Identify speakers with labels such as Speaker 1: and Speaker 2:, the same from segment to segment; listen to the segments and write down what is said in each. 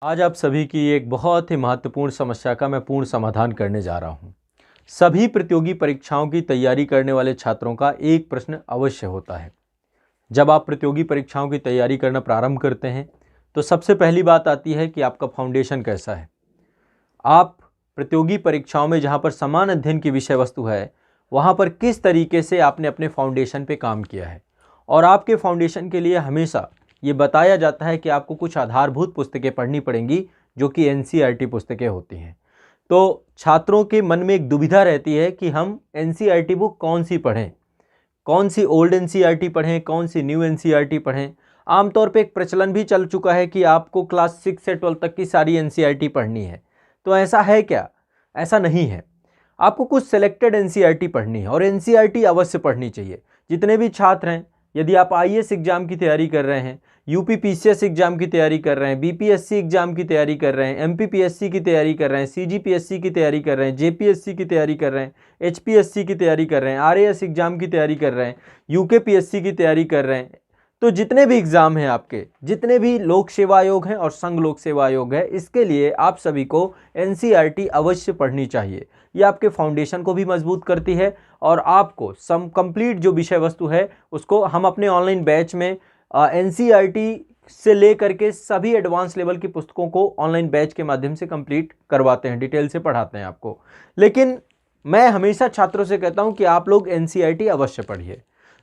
Speaker 1: आज आप सभी की एक बहुत ही महत्वपूर्ण समस्या का मैं पूर्ण समाधान करने जा रहा हूं। सभी प्रतियोगी परीक्षाओं की तैयारी करने वाले छात्रों का एक प्रश्न अवश्य होता है। जब आप प्रतियोगी परीक्षाओं की तैयारी करना प्रारंभ करते हैं तो सबसे पहली बात आती है कि आपका फाउंडेशन कैसा है। आप प्रतियोगी परीक्षाओं में जहां पर समान अध्ययन की विषय वस्तु है वहां पर किस तरीके से आपने अपने फाउंडेशन पे काम किया है। और आपके फाउंडेशन के लिए हमेशा ये बताया जाता है कि आपको कुछ आधारभूत पुस्तकें पढ़नी पड़ेंगी जो कि एनसीईआरटी पुस्तकें होती हैं। तो छात्रों के मन में एक दुविधा रहती है कि हम एनसीईआरटी बुक कौन सी पढ़ें, कौन सी ओल्ड एनसीईआरटी पढ़ें, कौन सी न्यू एनसीईआरटी पढ़ें। आमतौर पे एक प्रचलन भी चल चुका है कि आपको क्लास 6 से 12 तक की सारी एनसीईआरटी पढ़नी है। तो ऐसा है क्या? ऐसा नहीं है। आपको कुछ सिलेक्टेड एनसीईआरटी पढ़नी है और एनसीईआरटी अवश्य पढ़नी चाहिए। जितने भी छात्र हैं, यदि आप आईएएस एग्जाम की तैयारी कर रहे हैं, यूपी पीसीएस एग्जाम की तैयारी कर रहे हैं, बीपीएससी एग्जाम की तैयारी कर रहे हैं, एमपीपीएससी की तैयारी कर रहे हैं, सीजीपीएससी की तैयारी कर रहे हैं, जेपीएससी की तैयारी कर रहे हैं, एचपीएससी की तैयारी कर रहे हैं, आरएएस एग्जाम की तैयारी कर रहे हैं, यूकेपीएससी की तैयारी कर रहे हैं, तो जितने भी एग्जाम हैं आपके, जितने भी लोक सेवा आयोग हैं और संघ लोक सेवा आयोग है, इसके लिए आप सभी को एनसीईआरटी अवश्य पढ़नी चाहिए। ये आपके फाउंडेशन को भी मजबूत करती है और आपको कंप्लीट जो विषय वस्तु है उसको हम अपने ऑनलाइन बैच में एनसीईआरटी से लेकर के सभी एडवांस लेवल की पुस्तकों को ऑनलाइन बैच के माध्यम से कंप्लीट करवाते हैं, डिटेल से पढ़ाते हैं आपको। लेकिन मैं हमेशा छात्रों से कहता हूं कि आप लोग एनसीईआरटी अवश्य पढ़िए।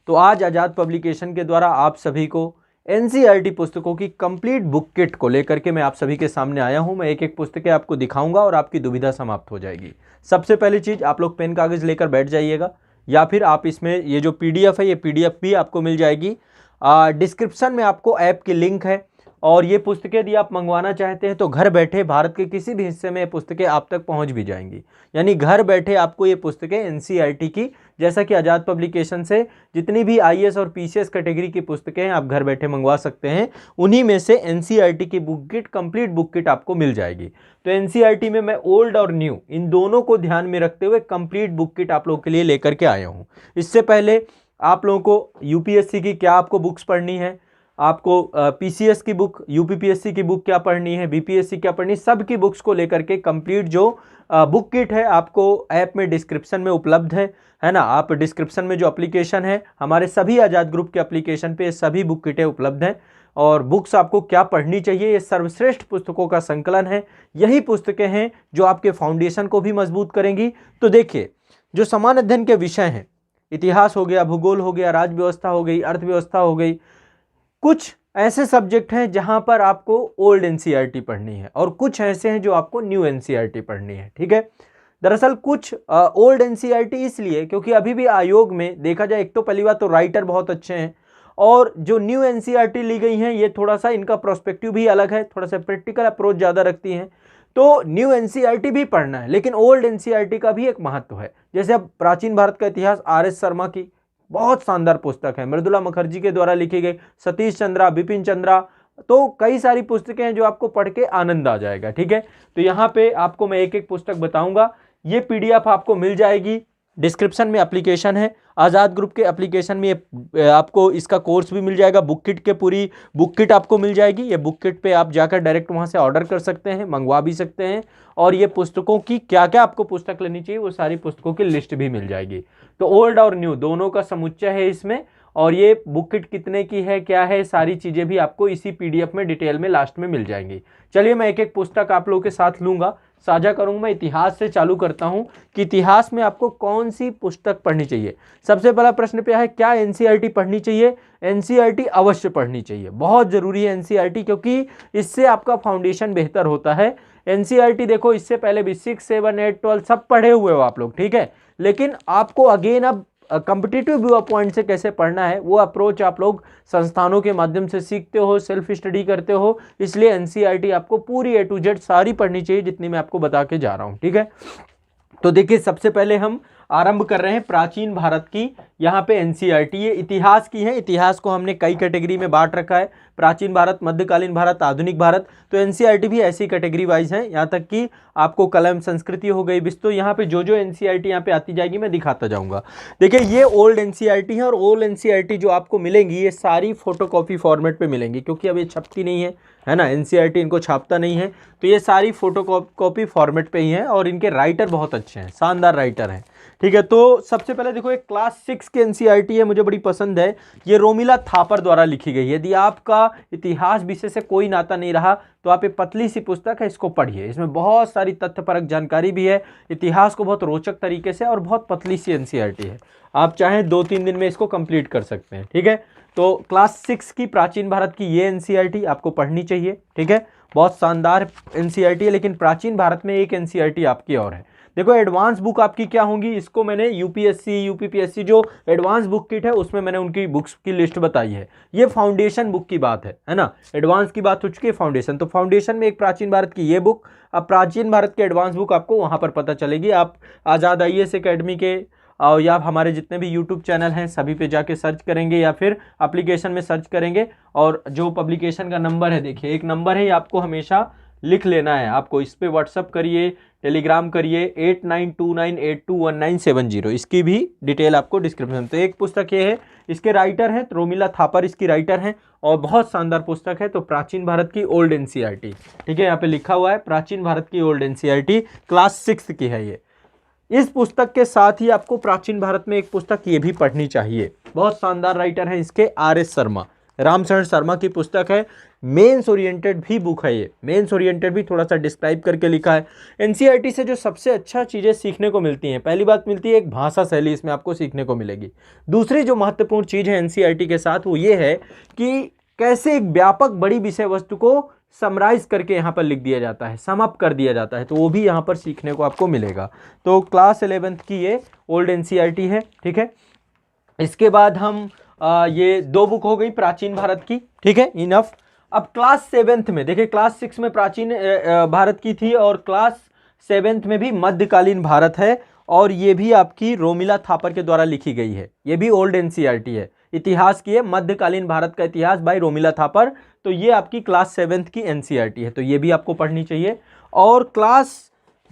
Speaker 1: तो आज आज़ाद पब्लिकेशन के द्वारा आप सभी को एनसीईआरटी पुस्तकों की कंप्लीट बुक किट को लेकर के मैं आप सभी के सामने आया हूं। मैं एक एक पुस्तकें आपको दिखाऊंगा और आपकी दुविधा समाप्त हो जाएगी। सबसे पहली चीज़, आप लोग पेन कागज़ लेकर बैठ जाइएगा या फिर आप इसमें ये जो पीडीएफ है, ये पीडीएफ भी आपको मिल जाएगी। डिस्क्रिप्शन में आपको ऐप की लिंक है और ये पुस्तकें यदि आप मंगवाना चाहते हैं तो घर बैठे भारत के किसी भी हिस्से में ये पुस्तकें आप तक पहुंच भी जाएंगी। यानी घर बैठे आपको ये पुस्तकें एनसीईआरटी की, जैसा कि आज़ाद पब्लिकेशन से जितनी भी आईएएस और पीसीएस कैटेगरी की पुस्तकें हैं आप घर बैठे मंगवा सकते हैं। उन्हीं में से एनसीईआरटी की book kit, complete book kit आपको मिल जाएगी। तो एनसीईआरटी में मैं ओल्ड और न्यू इन दोनों को ध्यान में रखते हुए कंप्लीट बुक किट आप लोगों के लिए लेकर के आया हूँ। इससे पहले आप लोगों को यूपीएससी की क्या आपको बुक्स पढ़नी है, आपको पीसीएस की बुक, यूपीपीएससी की बुक क्या पढ़नी है, बीपीएससी क्या पढ़नी है, सब की बुक्स को लेकर के कंप्लीट जो बुक किट है आपको ऐप में डिस्क्रिप्शन में उपलब्ध है ना। आप डिस्क्रिप्शन में जो एप्लीकेशन है, हमारे सभी आज़ाद ग्रुप के एप्लीकेशन पे सभी बुक किटें उपलब्ध हैं। और बुक्स आपको क्या पढ़नी चाहिए, ये सर्वश्रेष्ठ पुस्तकों का संकलन है। यही पुस्तकें हैं जो आपके फाउंडेशन को भी मजबूत करेंगी। तो देखिए, जो समान अध्ययन के विषय हैं, इतिहास हो गया, भूगोल हो गया, राज्य व्यवस्था हो गई, अर्थव्यवस्था हो गई, कुछ ऐसे सब्जेक्ट हैं जहां पर आपको ओल्ड एनसीईआरटी पढ़नी है और कुछ ऐसे हैं जो आपको न्यू एनसीईआरटी पढ़नी है। ठीक है। दरअसल कुछ ओल्ड एनसीईआरटी इसलिए क्योंकि अभी भी आयोग में देखा जाए, एक तो पहली बात तो राइटर बहुत अच्छे हैं और जो न्यू एनसीईआरटी ली गई हैं ये थोड़ा सा इनका प्रोस्पेक्टिव भी अलग है, थोड़ा सा प्रैक्टिकल अप्रोच ज़्यादा रखती हैं। तो न्यू एनसीईआरटी भी पढ़ना है, लेकिन ओल्ड एनसीईआरटी का भी एक महत्व है। जैसे अब प्राचीन भारत का इतिहास आर.एस. शर्मा की बहुत शानदार पुस्तक है, मृदुला मुखर्जी के द्वारा लिखी गई, सतीश चंद्रा, बिपिन चंद्रा, तो कई सारी पुस्तकें हैं जो आपको पढ़ के आनंद आ जाएगा। ठीक है। तो यहाँ पे आपको मैं एक एक पुस्तक बताऊंगा। ये पीडीएफ आपको मिल जाएगी, डिस्क्रिप्शन में एप्लीकेशन है, आज़ाद ग्रुप के एप्लीकेशन में आपको इसका कोर्स भी मिल जाएगा। बुक किट के पूरी बुक किट आपको मिल जाएगी। ये बुक किट पे आप जाकर डायरेक्ट वहाँ से ऑर्डर कर सकते हैं, मंगवा भी सकते हैं। और ये पुस्तकों की क्या क्या आपको पुस्तक लेनी चाहिए वो सारी पुस्तकों की लिस्ट भी मिल जाएगी। तो ओल्ड और न्यू दोनों का समुच्चय है इसमें। और ये बुक किट कितने की है, क्या है, सारी चीज़ें भी आपको इसी पीडीएफ में डिटेल में लास्ट में मिल जाएंगी। चलिए मैं एक एक पुस्तक आप लोगों के साथ लूँगा, साझा करूँगा। मैं इतिहास से चालू करता हूँ कि इतिहास में आपको कौन सी पुस्तक पढ़नी चाहिए। सबसे पहला प्रश्न पे है, क्या एनसीईआरटी पढ़नी चाहिए? एनसीईआरटी अवश्य पढ़नी चाहिए, बहुत ज़रूरी है एनसीईआरटी, क्योंकि इससे आपका फाउंडेशन बेहतर होता है। एनसीईआरटी देखो, इससे पहले भी 6, 7, 8, 12 सब पढ़े हुए हो आप लोग, ठीक है। लेकिन आपको अगेन अब कॉम्पिटिटिव व्यू पॉइंट से कैसे पढ़ना है वो अप्रोच आप लोग संस्थानों के माध्यम से सीखते हो, सेल्फ स्टडी करते हो। इसलिए एनसीईआरटी आपको पूरी A to Z सारी पढ़नी चाहिए जितनी मैं आपको बता के जा रहा हूँ। ठीक है। तो देखिए, सबसे पहले हम आरंभ कर रहे हैं प्राचीन भारत की। यहाँ पे एनसीईआरटी ये इतिहास की है। इतिहास को हमने कई कैटेगरी में बांट रखा है, प्राचीन भारत, मध्यकालीन भारत, आधुनिक भारत। तो एनसीईआरटी भी ऐसी कैटेगरी वाइज है। यहाँ तक कि आपको कलम संस्कृति हो गई, विस्तु, यहाँ पे जो जो एनसीईआरटी यहाँ पे आती जाएगी मैं दिखाता जाऊँगा। देखिए, ये ओल्ड एनसीईआरटी है और ओल्ड एनसीईआरटी जो आपको मिलेंगी ये सारी फोटोकॉपी फॉर्मेट पे मिलेंगी, क्योंकि अब ये छपती नहीं है, है ना। एनसीईआरटी इनको छापता नहीं है, तो ये सारी फोटो कॉपी फॉर्मेट पे ही हैं और इनके राइटर बहुत अच्छे हैं, शानदार राइटर हैं, ठीक है। तो सबसे पहले देखो एक क्लास 6 की एनसीईआरटी है, मुझे बड़ी पसंद है, ये रोमिला थापर द्वारा लिखी गई है। यदि आपका इतिहास विषय से कोई नाता नहीं रहा तो आप ये पतली सी पुस्तक है, इसको पढ़िए, इसमें बहुत सारी तथ्यपरक जानकारी भी है, इतिहास को बहुत रोचक तरीके से, और बहुत पतली सी एनसीईआरटी है, आप चाहें 2-3 दिन में इसको कंप्लीट कर सकते हैं, ठीक है। तो क्लास 6 की प्राचीन भारत की ये एनसीईआरटी आपको पढ़नी चाहिए, ठीक है। बहुत शानदार एनसीईआरटी है, लेकिन प्राचीन भारत में एक एनसीईआरटी आपकी और है। देखो एडवांस बुक आपकी क्या होंगी, इसको मैंने यूपीएससी यूपीपीएससी जो एडवांस बुक किट है उसमें मैंने उनकी बुक्स की लिस्ट बताई है। ये फाउंडेशन बुक की बात है ना, एडवांस की बात हो चुकी है, फाउंडेशन। तो फाउंडेशन में एक प्राचीन भारत की ये बुक, अब प्राचीन भारत की एडवांस बुक आपको वहाँ पर पता चलेगी। आप आज़ाद IAS अकेडमी के या हमारे जितने भी यूट्यूब चैनल हैं सभी पे जाके सर्च करेंगे, या फिर एप्लीकेशन में सर्च करेंगे, और जो पब्लिकेशन का नंबर है, देखिए एक नंबर है, ये आपको हमेशा लिख लेना है, आपको इस पे व्हाट्सअप करिए, टेलीग्राम करिए, 8929821970, इसकी भी डिटेल आपको डिस्क्रिप्शन। तो एक पुस्तक ये है, इसके राइटर हैं रोमिला थापर, इसकी राइटर हैं, और बहुत शानदार पुस्तक है। तो प्राचीन भारत की ओल्ड एनसीईआरटी, ठीक है, यहाँ पे लिखा हुआ है प्राचीन भारत की ओल्ड एनसीईआरटी, क्लास 6 की है ये। इस पुस्तक के साथ ही आपको प्राचीन भारत में एक पुस्तक ये भी पढ़नी चाहिए, बहुत शानदार राइटर है इसके, RS शर्मा, रामचरण शर्मा की पुस्तक है, मेंस ओरिएंटेड भी बुक है ये, मेंस ओरिएंटेड भी थोड़ा सा डिस्क्राइब करके लिखा है। एनसीईआरटी से जो सबसे अच्छा चीज़ें सीखने को मिलती हैं, पहली बात मिलती है एक भाषा शैली, इसमें आपको सीखने को मिलेगी। दूसरी जो महत्वपूर्ण चीज़ है एनसीईआरटी के साथ वो ये है कि कैसे एक व्यापक बड़ी विषय वस्तु को समराइज करके यहाँ पर लिख दिया जाता है, सम अप कर दिया जाता है, तो वो भी यहाँ पर सीखने को आपको मिलेगा। तो क्लास 11th की ये ओल्ड एनसीईआरटी है, ठीक है। इसके बाद हम ये 2 बुक हो गई प्राचीन भारत की, ठीक है, इनफ। अब क्लास 7th में देखिए, क्लास 6 में प्राचीन भारत की थी, और क्लास 7th में भी मध्यकालीन भारत है, और ये भी आपकी रोमिला थापर के द्वारा लिखी गई है, ये भी ओल्ड एनसीईआरटी है, इतिहास की है, मध्यकालीन भारत का इतिहास बाय रोमिला थापर। तो ये आपकी क्लास 7th की एनसीईआरटी है, तो ये भी आपको पढ़नी चाहिए। और क्लास,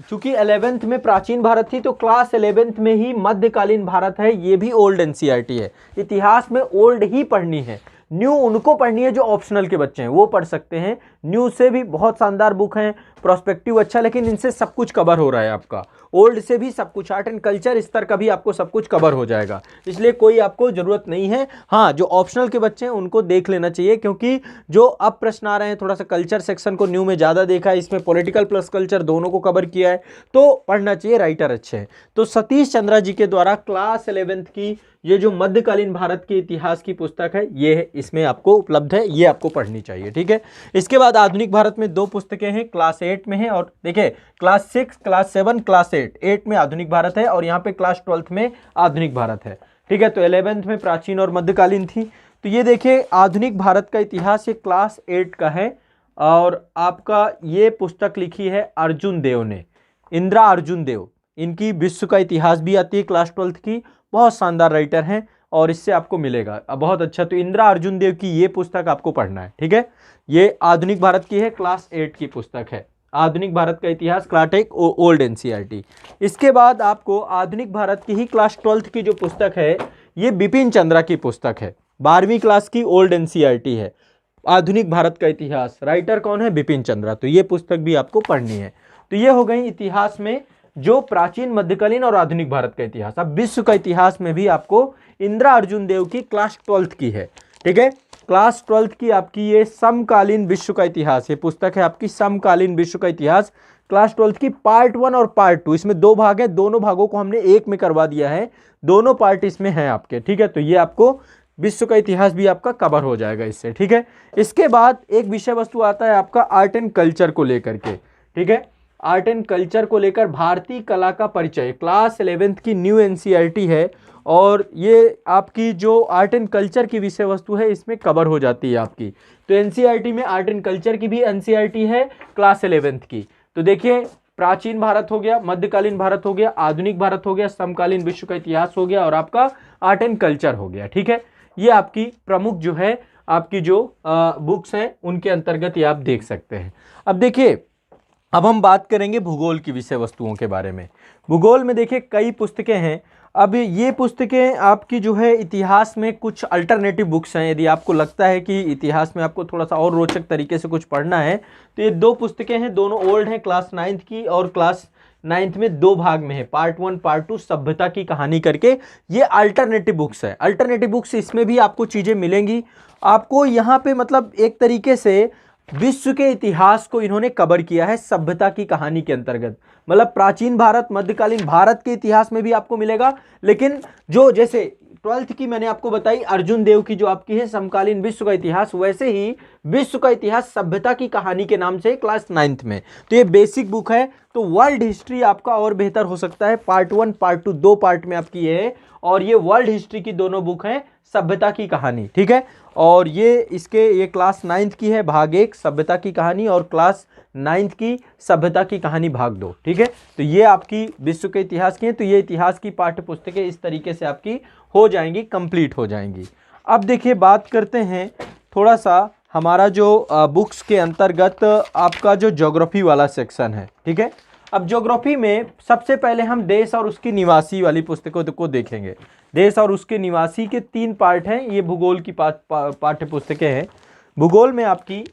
Speaker 1: चूंकि 11th में प्राचीन भारत थी, तो क्लास 11th में ही मध्यकालीन भारत है, ये भी ओल्ड एनसीईआरटी है। इतिहास में ओल्ड ही पढ़नी है, न्यू उनको पढ़नी है जो ऑप्शनल के बच्चे हैं, वो पढ़ सकते हैं। न्यू से भी बहुत शानदार बुक हैं, प्रोस्पेक्टिव अच्छा, लेकिन इनसे सब कुछ कवर हो रहा है आपका। ओल्ड से भी सब कुछ, आर्ट एंड कल्चर स्तर का भी आपको सब कुछ कवर हो जाएगा, इसलिए कोई आपको ज़रूरत नहीं है। हाँ, जो ऑप्शनल के बच्चे हैं उनको देख लेना चाहिए, क्योंकि जो अब प्रश्न आ रहे हैं, थोड़ा सा कल्चर सेक्शन को न्यू में ज़्यादा देखा है, इसमें पॉलिटिकल प्लस कल्चर दोनों को कवर किया है, तो पढ़ना चाहिए, राइटर अच्छे हैं। तो सतीश चंद्रा जी के द्वारा क्लास 11th की ये जो मध्यकालीन भारत के इतिहास की पुस्तक है, ये इसमें आपको उपलब्ध है, ये आपको पढ़नी चाहिए, ठीक है। इसके बाद आधुनिक भारत में 2 पुस्तकें हैं, क्लास 8 में है, और देखिए क्लास 6, क्लास 7, क्लास 8 में आधुनिक भारत है, और यहाँ पे क्लास 12th में आधुनिक भारत है, ठीक है। तो 11th में प्राचीन और मध्यकालीन थी। तो ये देखिए आधुनिक भारत का इतिहास, ये क्लास 8 का है, और आपका ये पुस्तक लिखी है अर्जुन देव ने, इंदिरा अर्जुन देव, इनकी विश्व का इतिहास भी आती है क्लास 12th की, बहुत शानदार राइटर हैं, और इससे आपको मिलेगा बहुत अच्छा। तो इंदिरा अर्जुन देव की ये पुस्तक आपको पढ़ना है, ठीक है। ये आधुनिक भारत की है, क्लास 8 की पुस्तक है, आधुनिक भारत का इतिहास, क्लास 8 ओल्ड एनसीईआरटी। इसके बाद आपको आधुनिक भारत की ही क्लास 12th की जो पुस्तक है, ये बिपिन चंद्रा की पुस्तक है, 12वीं क्लास की ओल्ड एनसीईआरटी है, आधुनिक भारत का इतिहास, राइटर कौन है, बिपिन चंद्रा। तो ये पुस्तक भी आपको पढ़नी है। तो ये हो गई इतिहास में जो प्राचीन, मध्यकालीन और आधुनिक भारत का इतिहास। अब विश्व का इतिहास में भी आपको इंदिरा अर्जुन देव की क्लास 12th की है, ठीक है। क्लास 12th की आपकी ये समकालीन विश्व का इतिहास, ये पुस्तक है आपकी समकालीन विश्व का इतिहास, क्लास 12th की पार्ट 1 और पार्ट 2, इसमें 2 भाग है, दोनों भागों को हमने एक में करवा दिया है, दोनों पार्ट इसमें हैं आपके, ठीक है। तो ये आपको विश्व का इतिहास भी आपका कवर हो जाएगा इससे, ठीक है। इसके बाद एक विषय वस्तु आता है आपका आर्ट एंड कल्चर को लेकर के, ठीक है। आर्ट एंड कल्चर को लेकर भारतीय कला का परिचय, क्लास 11th की न्यू एनसीईआरटी है, और ये आपकी जो आर्ट एंड कल्चर की विषय वस्तु है इसमें कवर हो जाती है आपकी। तो एनसीईआरटी में आर्ट एंड कल्चर की भी एनसीईआरटी है क्लास 11th की। तो देखिए प्राचीन भारत हो गया, मध्यकालीन भारत हो गया, आधुनिक भारत हो गया, समकालीन विश्व का इतिहास हो गया, और आपका आर्ट एंड कल्चर हो गया, ठीक है। ये आपकी प्रमुख जो है आपकी जो बुक्स हैं उनके अंतर्गत ये आप देख सकते हैं। अब देखिए, अब हम बात करेंगे भूगोल की विषय वस्तुओं के बारे में। भूगोल में देखिए कई पुस्तकें हैं, अब ये पुस्तकें आपकी जो है इतिहास में कुछ अल्टरनेटिव बुक्स हैं। यदि आपको लगता है कि इतिहास में आपको थोड़ा सा और रोचक तरीके से कुछ पढ़ना है तो ये 2 पुस्तकें हैं, दोनों ओल्ड हैं, क्लास 9th की, और क्लास 9th में 2 भाग में है, पार्ट 1 पार्ट 2, सभ्यता की कहानी करके। ये अल्टरनेटिव बुक्स है। अल्टरनेटिव बुक्स, इसमें भी आपको चीज़ें मिलेंगी। आपको यहाँ पे मतलब एक तरीके से विश्व के इतिहास को इन्होंने कवर किया है सभ्यता की कहानी के अंतर्गत। मतलब प्राचीन भारत, मध्यकालीन भारत के इतिहास में भी आपको मिलेगा, लेकिन जो जैसे 12th की मैंने आपको बताई अर्जुन देव की जो आपकी है समकालीन विश्व का इतिहास, वैसे ही विश्व का इतिहास सभ्यता की कहानी के नाम से क्लास 9th में। तो ये बेसिक बुक है। तो वर्ल्ड हिस्ट्री आपका और बेहतर हो सकता है। पार्ट 1 पार्ट 2 2 पार्ट में आपकी ये है, और ये वर्ल्ड हिस्ट्री की दोनों बुक हैं, सभ्यता की कहानी, ठीक है। और ये क्लास 9th की है, भाग 1 सभ्यता की कहानी, और क्लास 9th की सभ्यता की कहानी भाग 2, ठीक है। तो ये आपकी विश्व के इतिहास की है। तो ये इतिहास की पाठ्य पुस्तकें इस तरीके से आपकी हो जाएंगी, कंप्लीट हो जाएंगी। अब देखिए बात करते हैं थोड़ा सा हमारा जो बुक्स के अंतर्गत आपका जो ज्योग्राफी वाला सेक्शन है, ठीक है। अब ज्योग्राफी में सबसे पहले हम देश और उसके निवासी वाली पुस्तकों को देखेंगे। देश और उसके निवासी के 3 पार्ट हैं। ये भूगोल की पाठ्य पुस्तकें हैं। भूगोल में आपकी,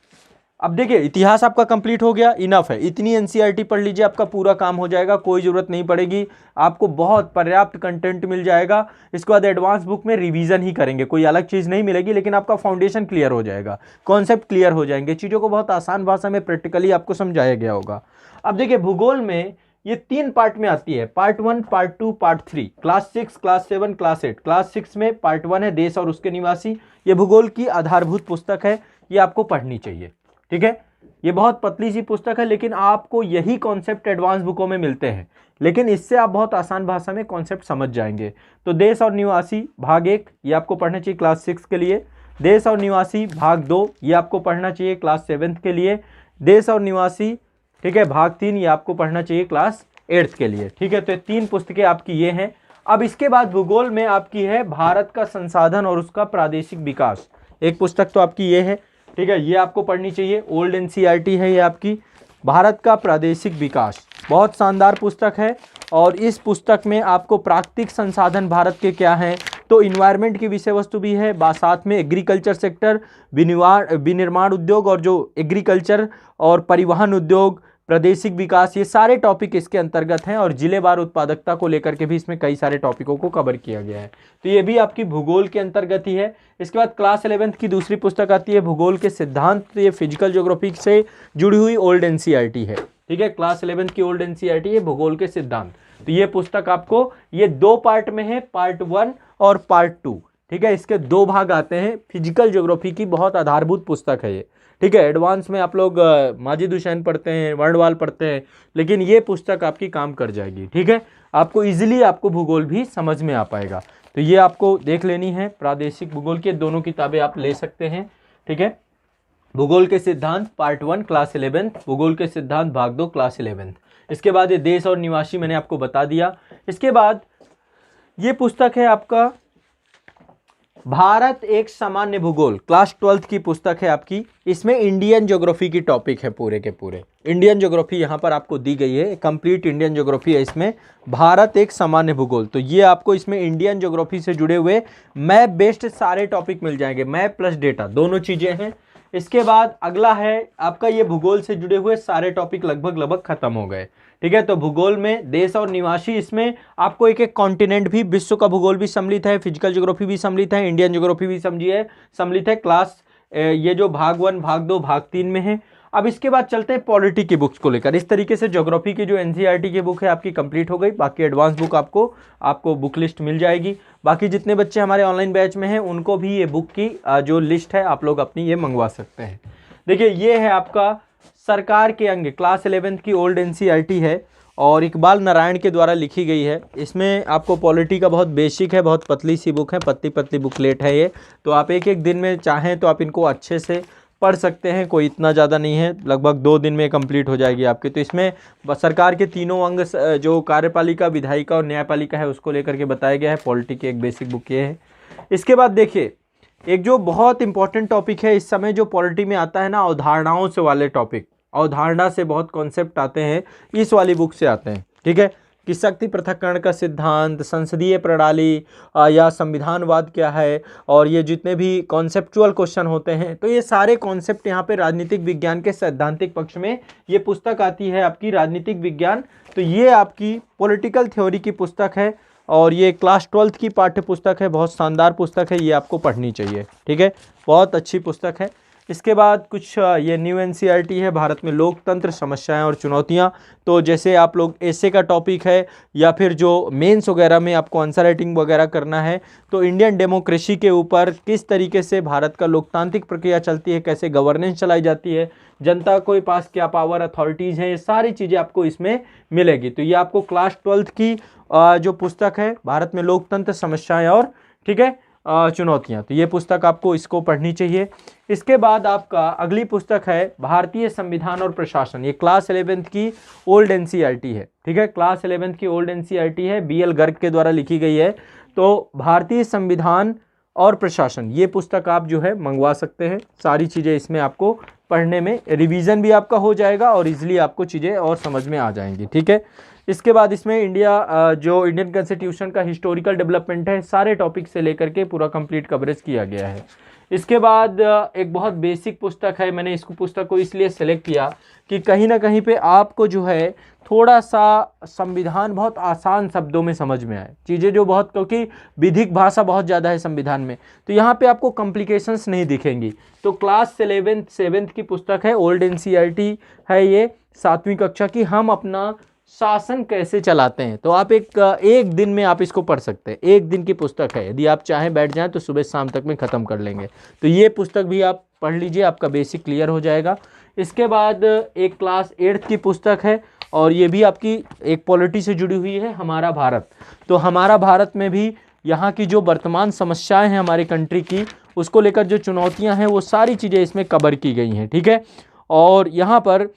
Speaker 1: अब देखिए इतिहास आपका कंप्लीट हो गया, इनफ है। इतनी एनसीईआरटी पढ़ लीजिए, आपका पूरा काम हो जाएगा, कोई ज़रूरत नहीं पड़ेगी, आपको बहुत पर्याप्त कंटेंट मिल जाएगा। इसके बाद एडवांस बुक में रिवीजन ही करेंगे, कोई अलग चीज़ नहीं मिलेगी, लेकिन आपका फाउंडेशन क्लियर हो जाएगा, कॉन्सेप्ट क्लियर हो जाएंगे, चीज़ों को बहुत आसान भाषा में प्रैक्टिकली आपको समझाया गया होगा। अब देखिए भूगोल में ये 3 पार्ट में आती है, part 1 part 2 part 3, class 6 class 7 class 8। Class 6 में पार्ट 1 है देश और उसके निवासी। ये भूगोल की आधारभूत पुस्तक है, ये आपको पढ़नी चाहिए, ठीक है। ये बहुत पतली सी पुस्तक है, लेकिन आपको यही कॉन्सेप्ट एडवांस बुकों में मिलते हैं, लेकिन इससे आप बहुत आसान भाषा में कॉन्सेप्ट समझ जाएंगे। तो देश और निवासी भाग 1 ये आपको पढ़ना चाहिए क्लास 6 के लिए। देश और निवासी भाग 2 ये आपको पढ़ना चाहिए क्लास 7 के लिए। देश और निवासी, ठीक है, भाग 3 ये आपको पढ़ना चाहिए क्लास 8 के लिए, ठीक है। तो 3 पुस्तकें आपकी ये हैं। अब इसके बाद भूगोल में आपकी है भारत का संसाधन और उसका प्रादेशिक विकास, एक पुस्तक तो आपकी ये है, ठीक है, ये आपको पढ़नी चाहिए। ओल्ड एनसीईआरटी है ये आपकी, भारत का प्रादेशिक विकास, बहुत शानदार पुस्तक है। और इस पुस्तक में आपको प्राकृतिक संसाधन भारत के क्या हैं, तो इन्वायरमेंट की विषय वस्तु भी है, साथ में एग्रीकल्चर सेक्टर, विनिर्माण उद्योग, और जो एग्रीकल्चर और परिवहन उद्योग, प्रादेशिक विकास, ये सारे टॉपिक इसके अंतर्गत हैं। और जिलेवार उत्पादकता को लेकर के भी इसमें कई सारे टॉपिकों को कवर किया गया है। तो ये भी आपकी भूगोल के अंतर्गत ही है। इसके बाद क्लास 11th की दूसरी पुस्तक आती है भूगोल के सिद्धांत। तो ये फिजिकल ज्योग्राफी से जुड़ी हुई ओल्ड एनसीईआरटी है, ठीक है। क्लास 11th की ओल्ड एनसीईआरटी है भूगोल के सिद्धांत। तो ये पुस्तक आपको, ये 2 पार्ट में है, पार्ट 1 और पार्ट 2, ठीक है। इसके 2 भाग आते हैं। फिजिकल ज्योग्राफी की बहुत आधारभूत पुस्तक है ये, ठीक है। एडवांस में आप लोग माजिद हुसैन पढ़ते हैं, वर्णवाल पढ़ते हैं, लेकिन ये पुस्तक आपकी काम कर जाएगी, ठीक है। आपको इजीली आपको भूगोल भी समझ में आ पाएगा। तो ये आपको देख लेनी है। प्रादेशिक भूगोल के दोनों किताबें आप ले सकते हैं, ठीक है। भूगोल के सिद्धांत पार्ट 1 क्लास 11th, भूगोल के सिद्धांत भाग 2 क्लास 11th। इसके बाद ये देश और निवासी मैंने आपको बता दिया। इसके बाद ये पुस्तक है आपका भारत एक सामान्य भूगोल, क्लास 12th की पुस्तक है आपकी। इसमें इंडियन ज्योग्राफी की टॉपिक है, पूरे के पूरे इंडियन ज्योग्राफी यहाँ पर आपको दी गई है, कंप्लीट इंडियन ज्योग्राफी है इसमें। भारत एक सामान्य भूगोल, तो ये आपको इसमें इंडियन ज्योग्राफी से जुड़े हुए मैप बेस्ड सारे टॉपिक मिल जाएंगे, मैप प्लस डेटा दोनों चीज़ें हैं। इसके बाद अगला है आपका ये भूगोल से जुड़े हुए सारे टॉपिक लगभग खत्म हो गए, ठीक है। तो भूगोल में देश और निवासी, इसमें आपको एक एक कॉन्टिनेंट भी, विश्व का भूगोल भी सम्मिलित है, फिजिकल ज्योग्राफी भी सम्मिलित है, इंडियन ज्योग्राफी भी सम्मिलित है। क्लास ये जो भाग 1 भाग 2 भाग 3 में है। अब इसके बाद चलते हैं पॉलिटी की बुक्स को लेकर। इस तरीके से ज्योग्राफी की जो एनसीईआरटी की बुक है आपकी कंप्लीट हो गई। बाकी एडवांस बुक आपको बुक लिस्ट मिल जाएगी। बाकी जितने बच्चे हमारे ऑनलाइन बैच में हैं उनको भी ये बुक की जो लिस्ट है आप लोग अपनी ये मंगवा सकते हैं। देखिए ये है आपका सरकार के अंग, क्लास 11th की ओल्ड एनसीईआरटी है और इकबाल नारायण के द्वारा लिखी गई है। इसमें आपको पॉलिटी का बहुत बेसिक है, बहुत पतली सी बुक है, पतली पतली बुकलेट है ये। तो आप एक एक दिन में चाहें तो आप इनको अच्छे से पढ़ सकते हैं, कोई इतना ज़्यादा नहीं है, लगभग 2 दिन में कंप्लीट हो जाएगी आपकी। तो इसमें सरकार के तीनों अंग, जो कार्यपालिका, विधायिका और न्यायपालिका है, उसको लेकर के बताया गया है। पॉलिटी की एक बेसिक बुक ये है। इसके बाद देखिए एक जो बहुत इंपॉर्टेंट टॉपिक है इस समय जो पॉलिटी में आता है ना, अवधारणाओं से वाले टॉपिक, अवधारणा से बहुत कॉन्सेप्ट आते हैं, इस वाली बुक से आते हैं, ठीक है। कि शक्ति पृथक्करण का सिद्धांत, संसदीय प्रणाली या संविधानवाद क्या है, और ये जितने भी कॉन्सेप्चुअल क्वेश्चन होते हैं, तो ये सारे कॉन्सेप्ट यहाँ पे राजनीतिक विज्ञान के सैद्धांतिक पक्ष में ये पुस्तक आती है आपकी राजनीतिक विज्ञान। तो ये आपकी पॉलिटिकल थ्योरी की पुस्तक है और ये क्लास 12th की पाठ्य पुस्तक है। बहुत शानदार पुस्तक है, ये आपको पढ़नी चाहिए, ठीक है, बहुत अच्छी पुस्तक है। इसके बाद कुछ ये न्यू एनसीईआरटी है, भारत में लोकतंत्र, समस्याएं और चुनौतियां। तो जैसे आप लोग एसे का टॉपिक है या फिर जो मेंस वगैरह में आपको आंसर राइटिंग वगैरह करना है, तो इंडियन डेमोक्रेसी के ऊपर किस तरीके से भारत का लोकतांत्रिक प्रक्रिया चलती है, कैसे गवर्नेंस चलाई जाती है, जनता के पास क्या पावर अथॉरिटीज़ हैं, ये सारी चीज़ें आपको इसमें मिलेगी। तो ये आपको क्लास 12th की जो पुस्तक है, भारत में लोकतंत्र, समस्याएं और, ठीक है, चुनौतियां, तो ये पुस्तक आपको इसको पढ़नी चाहिए। इसके बाद आपका अगली पुस्तक है भारतीय संविधान और प्रशासन। ये क्लास 11th की ओल्ड एनसीईआरटी है, ठीक है, क्लास 11th की ओल्ड एनसीईआरटी है, बीएल गर्ग के द्वारा लिखी गई है। तो भारतीय संविधान और प्रशासन, ये पुस्तक आप जो है मंगवा सकते हैं। सारी चीज़ें इसमें आपको पढ़ने में रिवीजन भी आपका हो जाएगा और इजीली आपको चीज़ें और समझ में आ जाएंगी, ठीक है। इसके बाद इसमें जो इंडियन कॉन्स्टिट्यूशन का हिस्टोरिकल डेवलपमेंट है, सारे टॉपिक से लेकर के पूरा कंप्लीट कवरेज किया गया है। इसके बाद एक बहुत बेसिक पुस्तक है, मैंने इसको पुस्तक को इसलिए सेलेक्ट किया कि कहीं ना कहीं पे आपको जो है थोड़ा सा संविधान बहुत आसान शब्दों में समझ में आए, चीज़ें जो बहुत, क्योंकि विधिक भाषा बहुत ज़्यादा है संविधान में, तो यहाँ पे आपको कॉम्प्लिकेशंस नहीं दिखेंगी। तो क्लास 7th की पुस्तक है, ओल्ड एनसीईआरटी है ये, 7वीं कक्षा की, हम अपना शासन कैसे चलाते हैं। तो आप एक दिन में आप इसको पढ़ सकते हैं, एक दिन की पुस्तक है, यदि आप चाहें बैठ जाएं तो सुबह शाम तक में ख़त्म कर लेंगे। तो ये पुस्तक भी आप पढ़ लीजिए, आपका बेसिक क्लियर हो जाएगा। इसके बाद एक क्लास 8th की पुस्तक है और ये भी आपकी एक पॉलिटी से जुड़ी हुई है, हमारा भारत। तो हमारा भारत में भी यहाँ की जो वर्तमान समस्याएं हैं हमारे कंट्री की, उसको लेकर जो चुनौतियाँ हैं, वो सारी चीज़ें इसमें कवर की गई हैं, ठीक है। और यहाँ पर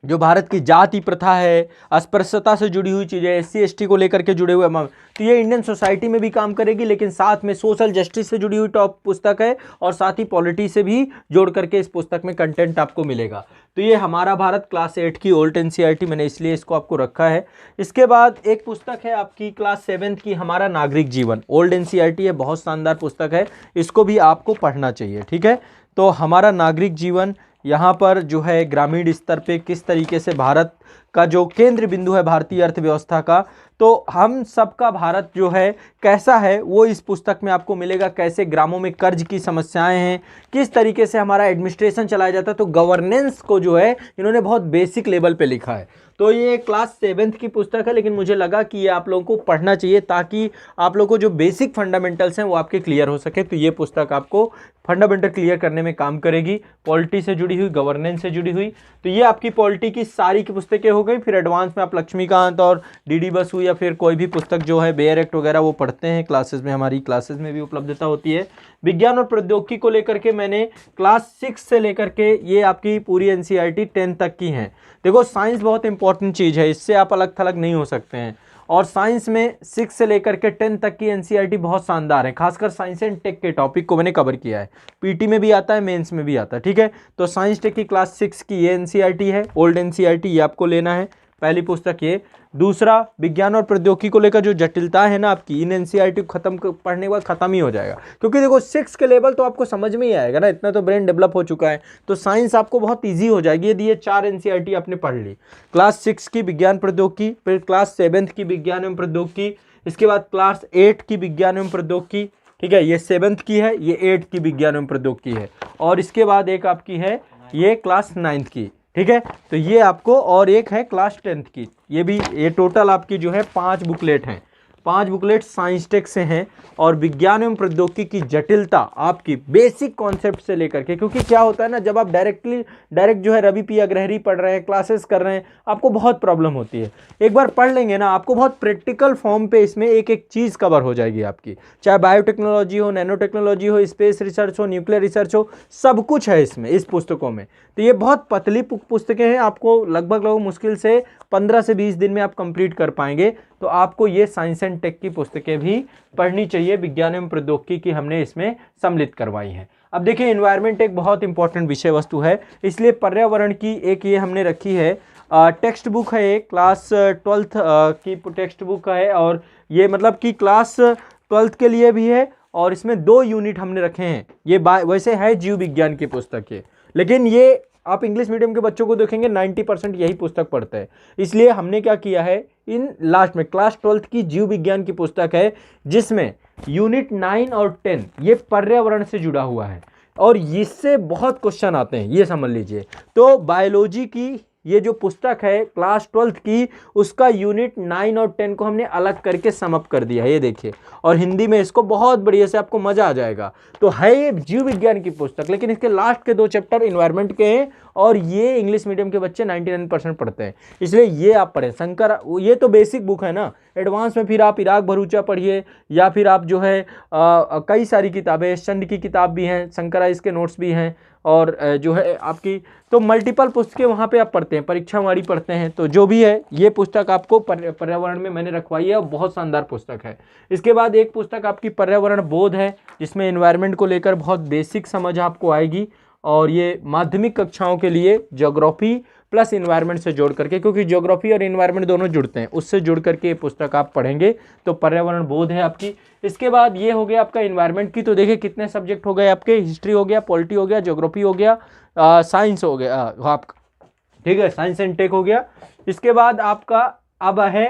Speaker 1: जो भारत की जाति प्रथा है, अस्पृश्यता से जुड़ी हुई चीज़ें, SC ST को लेकर के जुड़े हुए तो ये इंडियन सोसाइटी में भी काम करेगी, लेकिन साथ में सोशल जस्टिस से जुड़ी हुई टॉप पुस्तक है और साथ ही पॉलिटी से भी जोड़ करके इस पुस्तक में कंटेंट आपको मिलेगा। तो ये हमारा भारत क्लास 8 की ओल्ड एनसीईआरटी, मैंने इसलिए इसको आपको रखा है। इसके बाद एक पुस्तक है आपकी क्लास 7th की, हमारा नागरिक जीवन, ओल्ड एनसीईआरटी है, बहुत शानदार पुस्तक है, इसको भी आपको पढ़ना चाहिए, ठीक है। तो हमारा नागरिक जीवन, यहाँ पर जो है ग्रामीण स्तर पे किस तरीके से भारत का जो केंद्र बिंदु है भारतीय अर्थव्यवस्था का, तो हम सबका भारत जो है कैसा है वो इस पुस्तक में आपको मिलेगा। कैसे ग्रामों में कर्ज की समस्याएं हैं, किस तरीके से हमारा एडमिनिस्ट्रेशन चलाया जाता है, तो गवर्नेंस को जो है इन्होंने बहुत बेसिक लेवल पे लिखा है। तो ये क्लास 7th की पुस्तक है, लेकिन मुझे लगा कि ये आप लोगों को पढ़ना चाहिए ताकि आप लोगों को जो बेसिक फंडामेंटल्स हैं वो आपके क्लियर हो सके। तो ये पुस्तक आपको फंडामेंटल क्लियर करने में काम करेगी, पॉलिटी से जुड़ी हुई, गवर्नेंस से जुड़ी हुई। तो ये आपकी पॉलिटी की सारी की पुस्तकें हो गई। फिर एडवांस में आप लक्ष्मीकांत और DD बसु या फिर कोई भी पुस्तक जो है बेयर एक्ट वगैरह वो पढ़ते हैं, क्लासेस में, हमारी क्लासेस में भी उपलब्धता होती है। विज्ञान और प्रौद्योगिकी को लेकर के मैंने क्लास 6 से लेकर के ये आपकी पूरी एनसीईआरटी 10 तक की हैं। देखो साइंस बहुत इंपॉर्टेंट चीज़ है, इससे आप अलग थलग नहीं हो सकते हैं, और साइंस में 6 से लेकर के 10 तक की एनसीईआरटी बहुत शानदार है। खासकर साइंस एंड टेक के टॉपिक को मैंने कवर किया है, पीटी में भी आता है, मेंस में भी आता है, ठीक है। तो साइंस टेक की क्लास 6 की ये एनसीईआरटी है, ओल्ड एनसीईआरटी, ये आपको लेना है, पहली पुस्तक ये। दूसरा, विज्ञान और प्रौद्योगिकी को लेकर जो जटिलता है ना आपकी, इन एनसीईआरटी को पढ़ने के बाद खत्म ही हो जाएगा, क्योंकि देखो 6 के लेवल तो आपको समझ में ही आएगा ना, इतना तो ब्रेन डेवलप हो चुका है, तो साइंस आपको बहुत ईजी हो जाएगी यदि ये 4 एनसीईआरटी आपने पढ़ ली। क्लास 6 की विज्ञान प्रौद्योगिकी, फिर क्लास 7th की विज्ञान एवं प्रौद्योगिकी, इसके बाद क्लास 8 की विज्ञान एवं प्रौद्योगिकी, ठीक है, ये 7th की है, ये 8th की विज्ञान एवं प्रौद्योगिकी है, और इसके बाद एक आपकी है ये क्लास 9th की, ठीक है। तो ये आपको, और एक है क्लास 10th की, ये भी, ये टोटल आपकी जो है 5 बुकलेट हैं, 5 बुकलेट साइंस टेक से हैं। और विज्ञान एवं प्रौद्योगिकी की जटिलता आपकी बेसिक कॉन्सेप्ट से लेकर के, क्योंकि क्या होता है ना, जब आप डायरेक्ट जो है रवि पी अग्रहरी पढ़ रहे हैं, क्लासेस कर रहे हैं, आपको बहुत प्रॉब्लम होती है। एक बार पढ़ लेंगे ना, आपको बहुत प्रैक्टिकल फॉर्म पे इसमें एक एक चीज़ कवर हो जाएगी आपकी, चाहे बायोटेक्नोलॉजी हो, नैनो टेक्नोलॉजी हो, स्पेस रिसर्च हो, न्यूक्लियर रिसर्च हो, सब कुछ है इसमें, इस पुस्तकों में। तो ये बहुत पतली पुस्तकें हैं, आपको लगभग मुश्किल से 15 से 20 दिन में आप कंप्लीट कर पाएंगे। तो आपको ये साइंस एंड टेक की पुस्तकें भी पढ़नी चाहिए, विज्ञान एवं प्रौद्योगिकी की हमने इसमें सम्मिलित करवाई हैं। अब देखिए, एनवायरनमेंट एक बहुत इंपॉर्टेंट विषय वस्तु है, इसलिए पर्यावरण की एक ये हमने रखी है टेक्स्ट बुक है, एक क्लास 12th की टेक्स्ट बुक है, और ये मतलब कि क्लास 12th के लिए भी है, और इसमें 2 यूनिट हमने रखे हैं। ये वैसे है जीव विज्ञान की पुस्तक है, लेकिन ये आप इंग्लिश मीडियम के बच्चों को देखेंगे 90% यही पुस्तक पढ़ते हैं। इसलिए हमने क्या किया है, इन लास्ट में क्लास 12th की जीव विज्ञान की पुस्तक है, जिसमें यूनिट 9 और 10 ये पर्यावरण से जुड़ा हुआ है, और इससे बहुत क्वेश्चन आते हैं, ये समझ लीजिए। तो बायोलॉजी की ये जो पुस्तक है क्लास 12th की, उसका यूनिट 9 और 10 को हमने अलग करके समअप कर दिया है, ये देखिए, और हिंदी में इसको बहुत बढ़िया से आपको मजा आ जाएगा। तो है ये जीव विज्ञान की पुस्तक, लेकिन इसके लास्ट के 2 चैप्टर इन्वायरमेंट के हैं, और ये इंग्लिश मीडियम के बच्चे 99% पढ़ते हैं, इसलिए ये आप पढ़ें। शंकर, ये तो बेसिक बुक है ना, एडवांस में फिर आप इराक भरूचा पढ़िए, या फिर आप जो है कई सारी किताबें, चंद की किताब भी हैं, शंकराइज के नोट्स भी हैं, और जो है आपकी तो मल्टीपल पुस्तकें वहाँ पे आप पढ़ते हैं, परीक्षावाणी पढ़ते हैं। तो जो भी है, ये पुस्तक आपको पर्यावरण में मैंने रखवाई है, और बहुत शानदार पुस्तक है। इसके बाद एक पुस्तक आपकी पर्यावरण बोध है, जिसमें एनवायरनमेंट को लेकर बहुत बेसिक समझ आपको आएगी, और ये माध्यमिक कक्षाओं के लिए ज्योग्राफी प्लस इन्वायरमेंट से जोड़ करके, क्योंकि ज्योग्राफी और इन्वायरमेंट दोनों जुड़ते हैं, उससे जुड़ करके ये पुस्तक आप पढ़ेंगे। तो पर्यावरण बोध है आपकी। इसके बाद ये हो गया आपका इन्वायरमेंट की। तो देखिए कितने सब्जेक्ट हो गए आपके, हिस्ट्री हो गया, पॉलिटी हो गया, ज्योग्राफी हो गया, साइंस हो गया आपका, ठीक है, साइंस एंड टेक हो गया। इसके बाद आपका अब है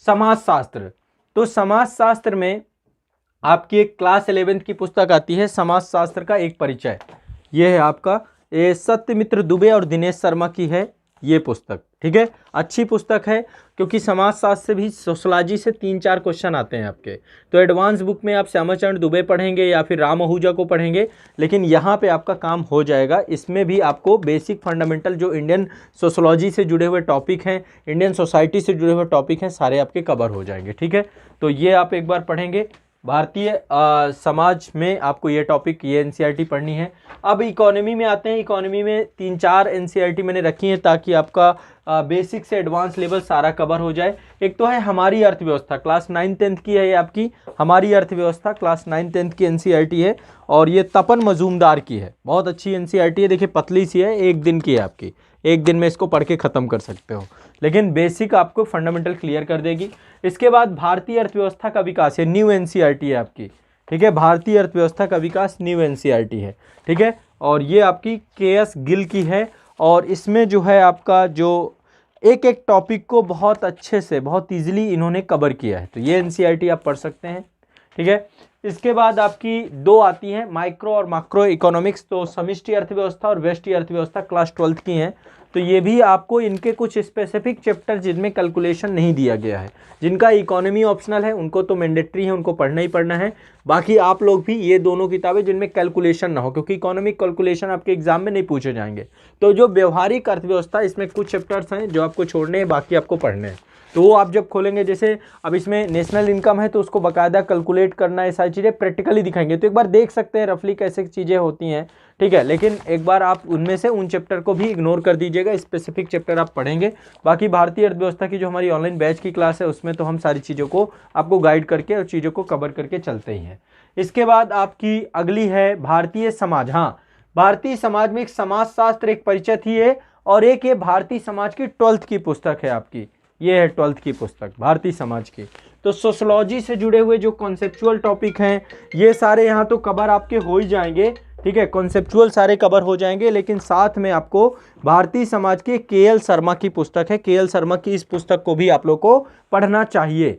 Speaker 1: समाजशास्त्र। तो समाजशास्त्र में आपकी एक क्लास 11th की पुस्तक आती है, समाजशास्त्र का एक परिचय। ये है आपका, ये सत्यमित्र दुबे और दिनेश शर्मा की है ये पुस्तक, ठीक है, अच्छी पुस्तक है, क्योंकि समाजशास्त्र से भी सोशलॉजी से 3-4 क्वेश्चन आते हैं आपके। तो एडवांस बुक में आप श्यामाचरण दुबे पढ़ेंगे या फिर राम आहूजा को पढ़ेंगे, लेकिन यहाँ पे आपका काम हो जाएगा। इसमें भी आपको बेसिक फंडामेंटल जो इंडियन सोशलॉजी से जुड़े हुए टॉपिक हैं, इंडियन सोसाइटी से जुड़े हुए टॉपिक हैं, सारे आपके कवर हो जाएंगे, ठीक है। तो ये आप एक बार पढ़ेंगे। भारतीय समाज में आपको ये टॉपिक, ये एनसीईआरटी पढ़नी है। अब इकोनॉमी में आते हैं। इकोनॉमी में 3-4 एनसीईआरटी मैंने रखी हैं, ताकि आपका बेसिक से एडवांस लेवल सारा कवर हो जाए। एक तो है हमारी अर्थव्यवस्था, क्लास 9-10 की है ये आपकी, हमारी अर्थव्यवस्था क्लास 9-10 की एनसीईआरटी है, और ये तपन मजूमदार की है, बहुत अच्छी एनसीईआरटी है। देखिए पतली सी है, 1 दिन की है आपकी, 1 दिन में इसको पढ़ के ख़त्म कर सकते हो, लेकिन बेसिक आपको फंडामेंटल क्लियर कर देगी। इसके बाद भारतीय अर्थव्यवस्था का विकास है, न्यू एनसीईआरटी है आपकी, ठीक है, भारतीय अर्थव्यवस्था का विकास न्यू एनसीईआरटी है, ठीक है, और ये आपकी KS गिल की है। और इसमें जो है आपका जो एक एक टॉपिक को बहुत अच्छे से, बहुत ईजिली इन्होंने कवर किया है, तो ये एनसीईआरटी आप पढ़ सकते हैं, ठीक है। इसके बाद आपकी 2 आती हैं, माइक्रो और मैक्रो इकोनॉमिक्स। तो समष्टि अर्थव्यवस्था और व्यष्टि अर्थव्यवस्था क्लास 12th की हैं। तो ये भी आपको इनके कुछ स्पेसिफिक चैप्टर जिनमें कैलकुलेशन नहीं दिया गया है, जिनका इकोनॉमी ऑप्शनल है, उनको तो मैंडेटरी है, उनको पढ़ना ही पढ़ना है। बाकी आप लोग भी ये दोनों किताबें जिनमें कैलकुलेशन ना हो, क्योंकि इकोनॉमिक कैलकुलेशन आपके एग्जाम में नहीं पूछे जाएंगे। तो जो व्यवहारिक अर्थव्यवस्था, इसमें कुछ चैप्टर्स हैं जो आपको छोड़ने हैं, बाकी आपको पढ़ने हैं। तो वो आप जब खोलेंगे, जैसे अब इसमें नेशनल इनकम है, तो उसको बाकायदा कैलकुलेट करना है, सारी चीज़ें प्रैक्टिकली दिखाएंगे। तो एक बार देख सकते हैं रफली कैसे चीज़ें होती हैं, ठीक है, लेकिन एक बार आप उनमें से उन चैप्टर को भी इग्नोर कर दीजिएगा, स्पेसिफिक चैप्टर आप पढ़ेंगे। बाकी भारतीय अर्थव्यवस्था की जो हमारी ऑनलाइन बैच की क्लास है, उसमें तो हम सारी चीज़ों को आपको गाइड करके और चीज़ों को कवर करके चलते ही हैं। इसके बाद आपकी अगली है भारतीय समाज। हाँ, भारतीय समाज में एक समाजशास्त्र एक परिचय थी है, और एक ये भारतीय समाज की 12th की पुस्तक है आपकी, ये है 12th की पुस्तक भारतीय समाज की। तो सोशलॉजी से जुड़े हुए जो कॉन्सेप्चुअल टॉपिक हैं, ये सारे यहाँ तो कवर आपके हो ही जाएंगे, ठीक है, कॉन्सेप्चुअल सारे कवर हो जाएंगे, लेकिन साथ में आपको भारतीय समाज के KL शर्मा की पुस्तक है, KL शर्मा की इस पुस्तक को भी आप लोग को पढ़ना चाहिए।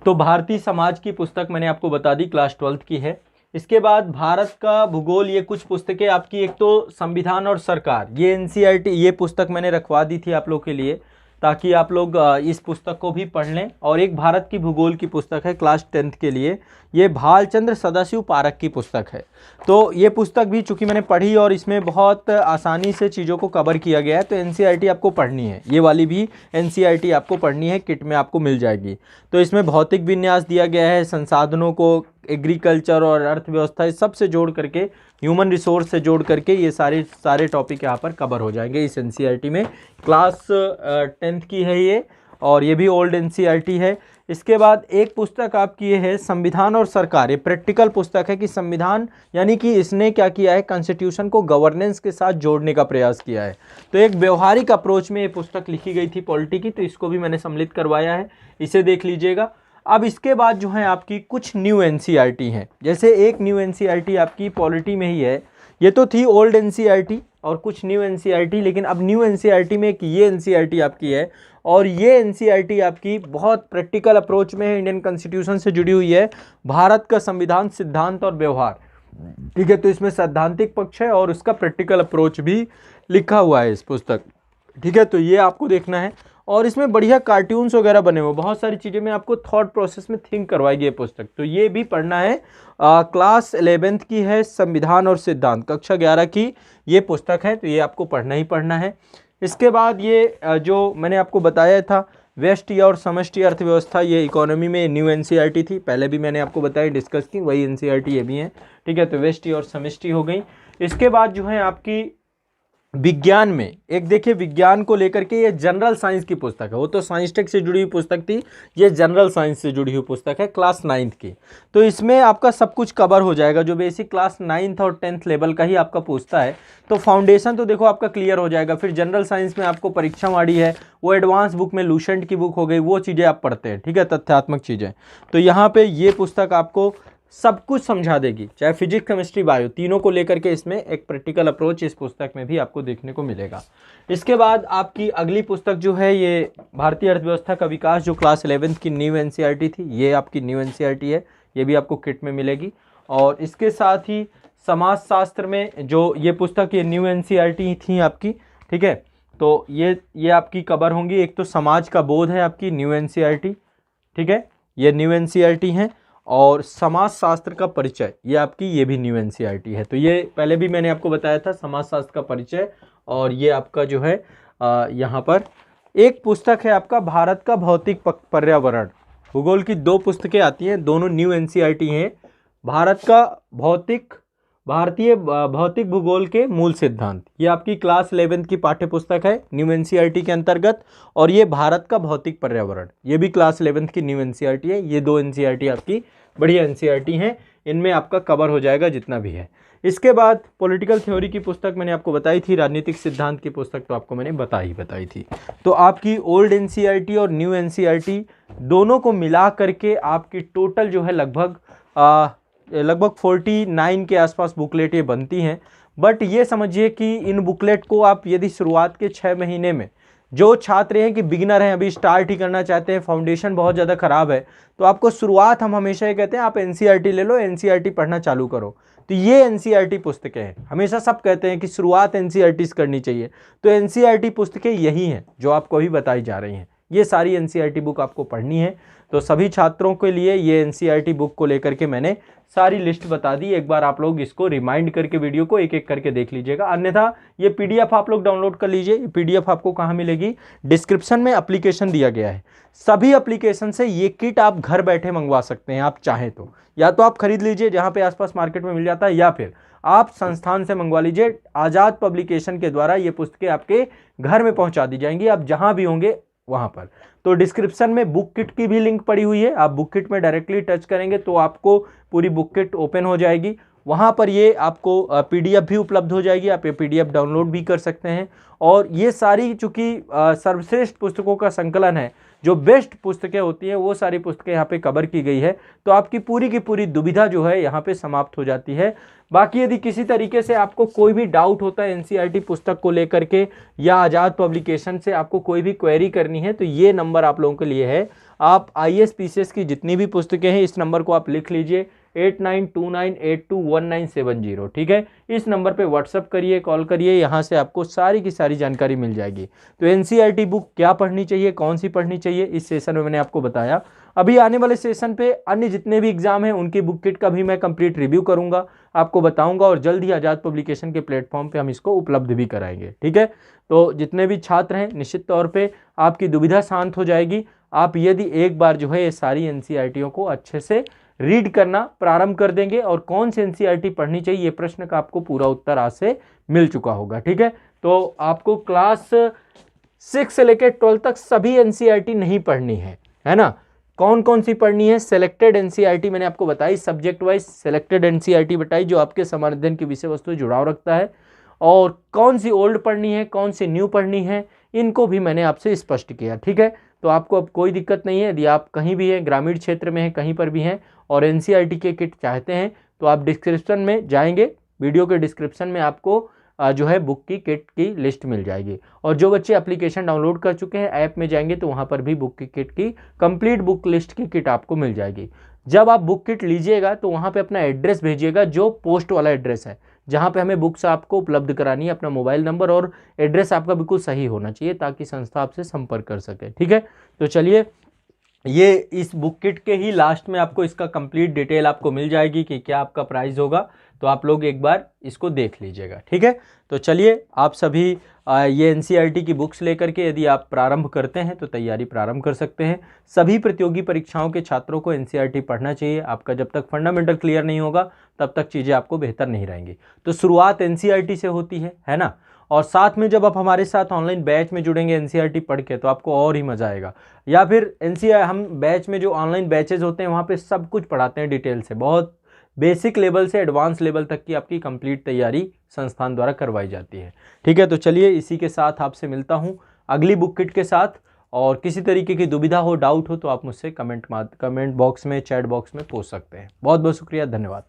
Speaker 1: तो भारतीय समाज की पुस्तक मैंने आपको बता दी, क्लास 12th की है। इसके बाद भारत का भूगोल, ये कुछ पुस्तकें आपकी, एक तो संविधान और सरकार, ये एनसीईआरटी, ये पुस्तक मैंने रखवा दी थी आप लोग के लिए, ताकि आप लोग इस पुस्तक को भी पढ़ लें। और एक भारत की भूगोल की पुस्तक है क्लास 10th के लिए, ये भालचंद्र सदाशिव पारक की पुस्तक है। तो ये पुस्तक भी चूंकि मैंने पढ़ी और इसमें बहुत आसानी से चीज़ों को कवर किया गया है, तो एनसीईआरटी आपको पढ़नी है, ये वाली भी एनसीईआरटी आपको पढ़नी है, किट में आपको मिल जाएगी। तो इसमें भौतिक विन्यास दिया गया है, संसाधनों को, एग्रीकल्चर और अर्थव्यवस्था, इस सब से जोड़ करके, ह्यूमन रिसोर्स से जोड़ करके ये सारे टॉपिक यहाँ पर कवर हो जाएंगे इस एनसीईआरटी में। क्लास 10th की है ये, और ये भी ओल्ड एनसीईआरटी है। इसके बाद एक पुस्तक आपकी ये है संविधान और सरकार, ये प्रैक्टिकल पुस्तक है कि संविधान यानी कि इसने क्या किया है, कॉन्स्टिट्यूशन को गवर्नेंस के साथ जोड़ने का प्रयास किया है। तो एक व्यवहारिक अप्रोच में ये पुस्तक लिखी गई थी पॉलिटी की, तो इसको भी मैंने सम्मिलित करवाया है, इसे देख लीजिएगा। अब इसके बाद जो है आपकी कुछ न्यू एनसीईआरटी हैं, जैसे एक न्यू एनसीईआरटी आपकी पॉलिटी में ही है, ये तो थी ओल्ड एनसीईआरटी और कुछ न्यू एनसीईआरटी, लेकिन अब न्यू एनसीईआरटी में एक ये एनसीईआरटी आपकी है और ये एनसीईआरटी आपकी बहुत प्रैक्टिकल अप्रोच में है, इंडियन कॉन्स्टिट्यूशन से जुड़ी हुई है, भारत का संविधान सिद्धांत और व्यवहार, ठीक है। तो इसमें सैद्धांतिक पक्ष है और उसका प्रैक्टिकल अप्रोच भी लिखा हुआ है इस पुस्तक, ठीक है। तो ये आपको देखना है और इसमें बढ़िया कार्टून्स वगैरह बने हुए, बहुत सारी चीज़ें में आपको थॉट प्रोसेस में थिंक करवाएगी ये पुस्तक, तो ये भी पढ़ना है। क्लास 11th की है, संविधान और सिद्धांत, कक्षा 11 की ये पुस्तक है, तो ये आपको पढ़ना ही पढ़ना है। इसके बाद ये जो मैंने आपको बताया था व्यष्टि और समष्टि अर्थव्यवस्था, ये इकोनॉमी में न्यू एनसीईआरटी थी, पहले भी मैंने आपको बताया डिस्कस की, वही एनसीईआरटी ये भी है, ठीक है। तो व्यष्टि और समष्टि हो गई। इसके बाद जो है आपकी विज्ञान में एक देखिए, विज्ञान को लेकर के ये जनरल साइंस की पुस्तक है, वो तो साइंस टेक से जुड़ी हुई पुस्तक थी, ये जनरल साइंस से जुड़ी हुई पुस्तक है क्लास 9th की। तो इसमें आपका सब कुछ कवर हो जाएगा, जो बेसिक क्लास 9th और 10th लेवल का ही आपका पूछता है, तो फाउंडेशन तो देखो आपका क्लियर हो जाएगा। फिर जनरल साइंस में आपको परीक्षावाड़ी है, वो एडवांस बुक में लूसेंट की बुक हो गई, वो चीज़ें आप पढ़ते हैं, ठीक है, तथ्यात्मक चीज़ें। तो यहाँ पर ये पुस्तक आपको सब कुछ समझा देगी, चाहे फिजिक्स केमिस्ट्री बायो तीनों को लेकर के इसमें एक प्रैक्टिकल अप्रोच इस पुस्तक में भी आपको देखने को मिलेगा। इसके बाद आपकी अगली पुस्तक जो है ये भारतीय अर्थव्यवस्था का विकास, जो क्लास 11th की न्यू एनसीईआरटी थी, ये आपकी न्यू एनसीईआरटी है, ये भी आपको किट में मिलेगी। और इसके साथ ही समाजशास्त्र में जो ये पुस्तक ये न्यू एनसीईआरटी थी आपकी, ठीक है। तो ये आपकी कवर होंगी, एक तो समाज का बोध है आपकी न्यू एनसीईआरटी, ठीक है, ये न्यू एनसीईआरटी है, और समाजशास्त्र का परिचय ये आपकी ये भी न्यू एनसीईआरटी है। तो ये पहले भी मैंने आपको बताया था, समाजशास्त्र का परिचय, और ये आपका जो है यहाँ पर एक पुस्तक है आपका भारत का भौतिक पर्यावरण, भूगोल की 2 पुस्तकें आती हैं, दोनों न्यू एनसीईआरटी हैं। भारत का भारतीय भौतिक भूगोल के मूल सिद्धांत, ये आपकी क्लास 11th की पाठ्य पुस्तक है न्यू एनसीईआरटी के अंतर्गत, और ये भारत का भौतिक पर्यावरण, ये भी क्लास 11th की न्यू एनसीईआरटी है। ये 2 एनसीईआरटी आपकी बढ़िया एनसीईआरटी हैं, इनमें आपका कवर हो जाएगा जितना भी है। इसके बाद पॉलिटिकल थ्योरी की पुस्तक मैंने आपको बताई थी, राजनीतिक सिद्धांत की पुस्तक तो आपको मैंने बताई थी। तो आपकी ओल्ड एनसीईआरटी और न्यू एनसीईआरटी दोनों को मिला करके आपकी टोटल जो है लगभग 49 के आसपास बुकलेट ये बनती हैं। बट ये समझिए कि इन बुकलेट को आप यदि शुरुआत के 6 महीने में, जो छात्र हैं कि बिगिनर हैं, अभी स्टार्ट ही करना चाहते हैं, फाउंडेशन बहुत ज़्यादा ख़राब है, तो आपको शुरुआत हम हमेशा ये कहते हैं आप एनसीईआरटी ले लो, एनसीईआरटी पढ़ना चालू करो। तो ये एनसीईआरटी पुस्तकें हैं, हमेशा सब कहते हैं कि शुरुआत एनसीईआरटी से करनी चाहिए, तो एनसीईआरटी पुस्तकें यही हैं जो आपको अभी बताई जा रही हैं। ये सारी एनसीईआरटी बुक आपको पढ़नी है, तो सभी छात्रों के लिए ये एनसीईआरटी बुक को लेकर के मैंने सारी लिस्ट बता दी। एक बार आप लोग इसको रिमाइंड करके वीडियो को एक एक करके देख लीजिएगा, अन्यथा ये पीडीएफ आप लोग डाउनलोड कर लीजिए। ये पीडीएफ आपको कहाँ मिलेगी, डिस्क्रिप्शन में एप्लीकेशन दिया गया है, सभी एप्लीकेशन से ये किट आप घर बैठे मंगवा सकते हैं आप चाहें तो, या तो आप खरीद लीजिए जहाँ पे आसपास मार्केट में मिल जाता है, या फिर आप संस्थान से मंगवा लीजिए। आज़ाद पब्लिकेशन के द्वारा ये पुस्तकें आपके घर में पहुँचा दी जाएंगी, आप जहाँ भी होंगे वहाँ पर। तो डिस्क्रिप्शन में बुक किट की भी लिंक पड़ी हुई है, आप बुक किट में डायरेक्टली टच करेंगे तो आपको पूरी बुक किट ओपन हो जाएगी, वहाँ पर ये आपको पीडीएफ भी उपलब्ध हो जाएगी, आप ये पीडीएफ डाउनलोड भी कर सकते हैं। और ये सारी चूँकि सर्वश्रेष्ठ पुस्तकों का संकलन है, जो बेस्ट पुस्तकें होती हैं वो सारी पुस्तकें यहाँ पे कवर की गई है, तो आपकी पूरी की पूरी दुविधा जो है यहाँ पे समाप्त हो जाती है। बाकी यदि किसी तरीके से आपको कोई भी डाउट होता है एनसीईआरटी पुस्तक को लेकर के, या आज़ाद पब्लिकेशन से आपको कोई भी क्वेरी करनी है, तो ये नंबर आप लोगों के लिए है। आप आईएएस पीसीएस की जितनी भी पुस्तकें हैं इस नंबर को आप लिख लीजिए, 8929821970, ठीक है। इस नंबर पे व्हाट्सअप करिए, कॉल करिए, यहाँ से आपको सारी की सारी जानकारी मिल जाएगी। तो एनसीईआरटी बुक क्या पढ़नी चाहिए, कौन सी पढ़नी चाहिए, इस सेशन में मैंने आपको बताया। अभी आने वाले सेशन पे अन्य जितने भी एग्जाम हैं उनकी बुक किट का भी मैं कंप्लीट रिव्यू करूंगा, आपको बताऊंगा, और जल्द ही आज़ाद पब्लिकेशन के प्लेटफॉर्म पे हम इसको उपलब्ध भी कराएंगे, ठीक है। तो जितने भी छात्र हैं निश्चित तौर पे आपकी दुविधा शांत हो जाएगी, आप यदि एक बार जो है ये सारी एनसीईआरटीओं को अच्छे से रीड करना प्रारंभ कर देंगे, और कौन सी एनसीईआरटी पढ़नी चाहिए ये प्रश्न का आपको पूरा उत्तर आज से मिल चुका होगा, ठीक है। तो आपको क्लास 6 से लेकर 12 तक सभी एनसीईआरटी नहीं पढ़नी है ना। कौन कौन सी पढ़नी है? सेलेक्टेड एनसीईआरटी मैंने आपको बताई, सब्जेक्ट वाइज सेलेक्टेड एनसीईआरटी बताई जो आपके समान अध्ययन की विषय वस्तु जुड़ाव रखता है। और कौन सी ओल्ड पढ़नी है, कौन सी न्यू पढ़नी है, इनको भी मैंने आपसे स्पष्ट किया। ठीक है, तो आपको अब कोई दिक्कत नहीं है। यदि आप कहीं भी हैं, ग्रामीण क्षेत्र में हैं, कहीं पर भी हैं और एनसीईआरटी के किट चाहते हैं तो आप डिस्क्रिप्शन में जाएंगे, वीडियो के डिस्क्रिप्शन में आपको जो है बुक की किट की लिस्ट मिल जाएगी। और जो बच्चे एप्लीकेशन डाउनलोड कर चुके हैं, ऐप में जाएंगे तो वहाँ पर भी बुक की किट की कंप्लीट बुक लिस्ट की किट आपको मिल जाएगी। जब आप बुक किट लीजिएगा तो वहाँ पे अपना एड्रेस भेजिएगा, जो पोस्ट वाला एड्रेस है जहाँ पे हमें बुक्स आपको उपलब्ध करानी है। अपना मोबाइल नंबर और एड्रेस आपका बिल्कुल सही होना चाहिए ताकि संस्था आपसे संपर्क कर सके। ठीक है, तो चलिए, ये इस बुक किट के ही लास्ट में आपको इसका कंप्लीट डिटेल आपको मिल जाएगी कि क्या आपका प्राइस होगा, तो आप लोग एक बार इसको देख लीजिएगा। ठीक है, तो चलिए, आप सभी ये एनसीईआरटी की बुक्स लेकर के यदि आप प्रारंभ करते हैं तो तैयारी प्रारंभ कर सकते हैं। सभी प्रतियोगी परीक्षाओं के छात्रों को एनसीईआरटी पढ़ना चाहिए। आपका जब तक फंडामेंटल क्लियर नहीं होगा तब तक चीज़ें आपको बेहतर नहीं रहेंगी। तो शुरुआत एनसीईआरटी से होती है ना। और साथ में जब आप हमारे साथ ऑनलाइन बैच में जुड़ेंगे एनसीईआरटी पढ़ के तो आपको और ही मज़ा आएगा। या फिर एनसीईआरटी हम बैच में जो ऑनलाइन बैचेज होते हैं वहाँ पे सब कुछ पढ़ाते हैं डिटेल से, बहुत बेसिक लेवल से एडवांस लेवल तक की आपकी कंप्लीट तैयारी संस्थान द्वारा करवाई जाती है। ठीक है, तो चलिए, इसी के साथ आपसे मिलता हूँ अगली बुक किट के साथ। और किसी तरीके की दुविधा हो, डाउट हो तो आप मुझसे कमेंट बॉक्स में, चैट बॉक्स में पूछ सकते हैं। बहुत बहुत शुक्रिया, धन्यवाद।